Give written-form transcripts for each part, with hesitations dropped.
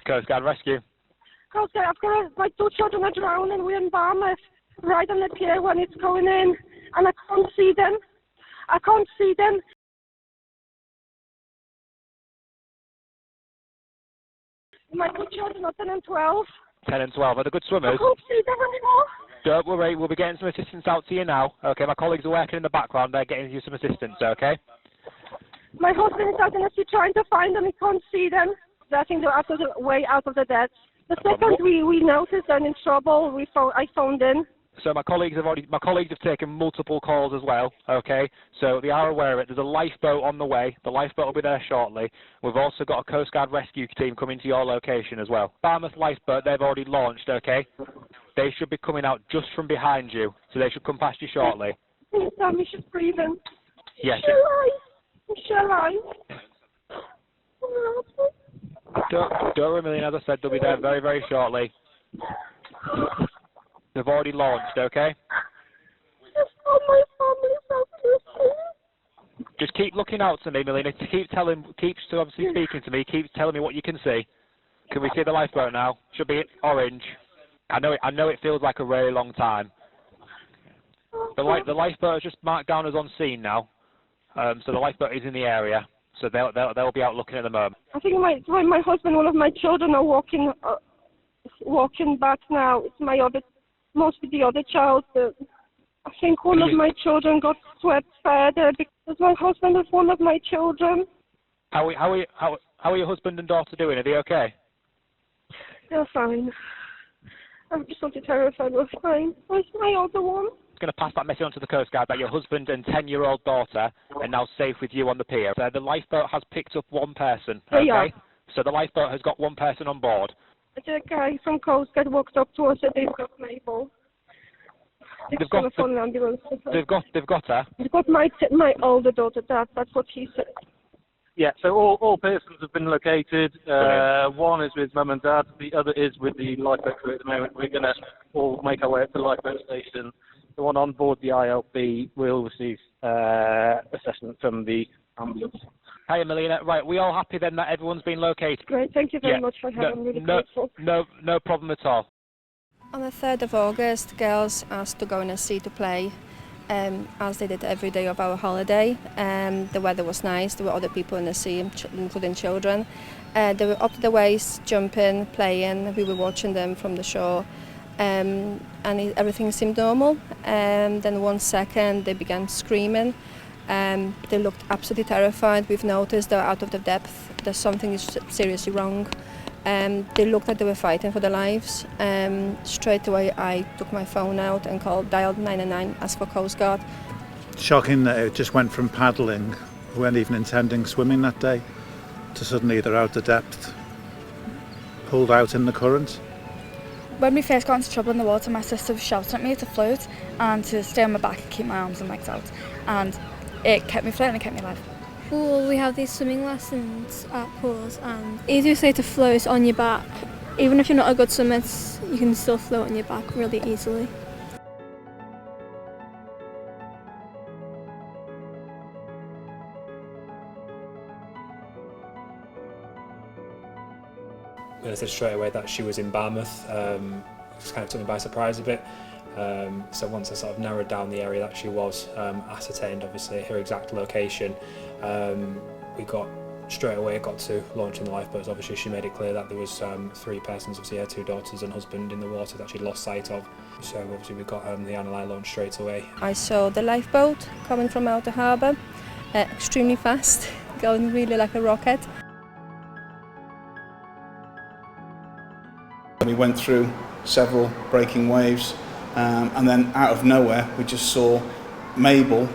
Coast Guard Rescue. Coast Guard, I've got my 2 children are drowning. We're in Barmouth, right on the pier when it's going in, and I can't see them. I can't see them. My 2 children are 10 and 12. 10 and 12. Are they good swimmers? I can't see them anymore. Don't worry, we'll be getting some assistance out to you now. Okay, my colleagues are working in the background. They're getting you some assistance, okay? My husband is out in the sea trying to find them. He can't see them. I think they're way out of the depths. The second we noticed they're in trouble, I phoned in. So my colleagues have taken multiple calls as well, okay? So they are aware of it. There's a lifeboat on the way. The lifeboat will be there shortly. We've also got a Coast Guard rescue team coming to your location as well. Barmouth lifeboat, they've already launched, okay? They should be coming out just from behind you, so they should come past you shortly. Please tell me she's breathing. Yes. Shall I? Don't worry, Million, as I said, they'll be there very, very shortly. They've already launched, okay? Just keep looking out to me, Melina. Keep obviously speaking to me. Keep telling me what you can see. Can we see the lifeboat now? Should be orange. I know it feels like a really long time. The lifeboat is just marked down as on scene now. So the lifeboat is in the area. So they'll be out looking at the moment. I think my husband, one of my children are walking back now. It's mostly the other child. I think one of my children got swept further because my husband is one of my children. How are your husband and daughter doing? Are they okay? They're fine. I'm just so terrified. We're fine. Where's my other one? Going to pass that message on to the Coast Guard that your husband and 10-year-old daughter are now safe with you on the pier. So the lifeboat has picked up one person. Okay. Yeah. So the lifeboat has got one person on board. The guy from Coast Guard walked up to us and they've got Mabel. They've got her. They've got my older daughter. That's what he said. Yeah, so all persons have been located. One is with mum and dad. The other is with the lifeboat crew at the moment. We're going to all make our way up to the lifeboat station. The one on board the ILB will receive assessment from the ambulance. Hiya, Melina. Right, we all happy then that everyone's been located? Great, thank you very much for having me. Really grateful. No problem at all. On the 3rd of August, girls asked to go in the sea to play, as they did every day of our holiday. The weather was nice. There were other people in the sea, including children. They were up to the waist, jumping, playing. We were watching them from the shore. And everything seemed normal. Then 1 second they began screaming. They looked absolutely terrified. We've noticed they're out of the depth. There's something seriously wrong. They looked like they were fighting for their lives. Straight away I took my phone out and dialed 999, asked for Coast Guard. Shocking that it just went from paddling, we weren't even intending swimming that day, to suddenly they're out of depth, pulled out in the current. When we first got into trouble in the water, my sister was shouting at me to float and to stay on my back and keep my arms and legs out. And it kept me floating and kept me alive. Well, we have these swimming lessons at pools, and the easiest way to float is on your back. Even if you're not a good swimmer, you can still float on your back really easily. I said straight away that she was in Barmouth. Just kind of took me by surprise a bit. So once I sort of narrowed down the area that she was, ascertained obviously her exact location, we got to launching the lifeboats. Obviously she made it clear that there was 3 persons, obviously her 2 daughters and husband, in the water that she'd lost sight of. So obviously we got the RNLI launched straight away. I saw the lifeboat coming from outer harbour, extremely fast, going really like a rocket. We went through several breaking waves, and then out of nowhere we just saw Mabel.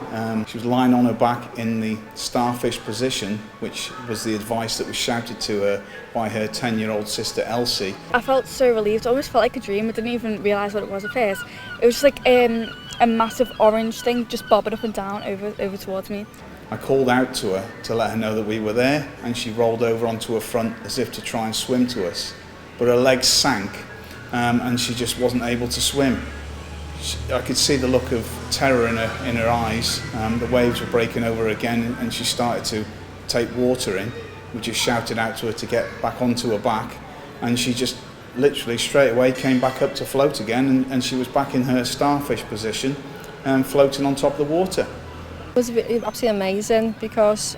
She was lying on her back in the starfish position, which was the advice that was shouted to her by her 10-year-old sister Elsie. I felt so relieved. It almost felt like a dream. I didn't even realise what it was at first. It was just like a massive orange thing just bobbing up and down over towards me. I called out to her to let her know that we were there, and she rolled over onto her front as if to try and swim to us. But her legs sank, and she just wasn't able to swim. I could see the look of terror in her eyes. The waves were breaking over again, and she started to take water in. We just shouted out to her to get back onto her back, and she just literally straight away came back up to float again, and she was back in her starfish position and floating on top of the water. It was absolutely amazing because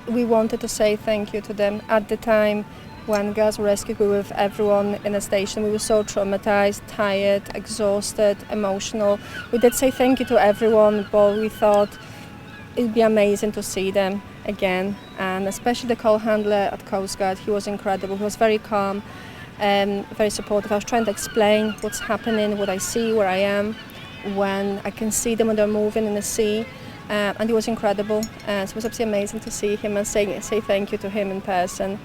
we wanted to say thank you to them. At the time when girls were rescued, we were with everyone in the station. We were so traumatized, tired, exhausted, emotional. We did say thank you to everyone, but we thought it'd be amazing to see them again, and especially the call handler at Coast Guard. He was incredible. He was very calm, very supportive. I was trying to explain what's happening, what I see, where I am, when I can see them when they're moving in the sea, and he was incredible. So it was absolutely amazing to see him and say thank you to him in person.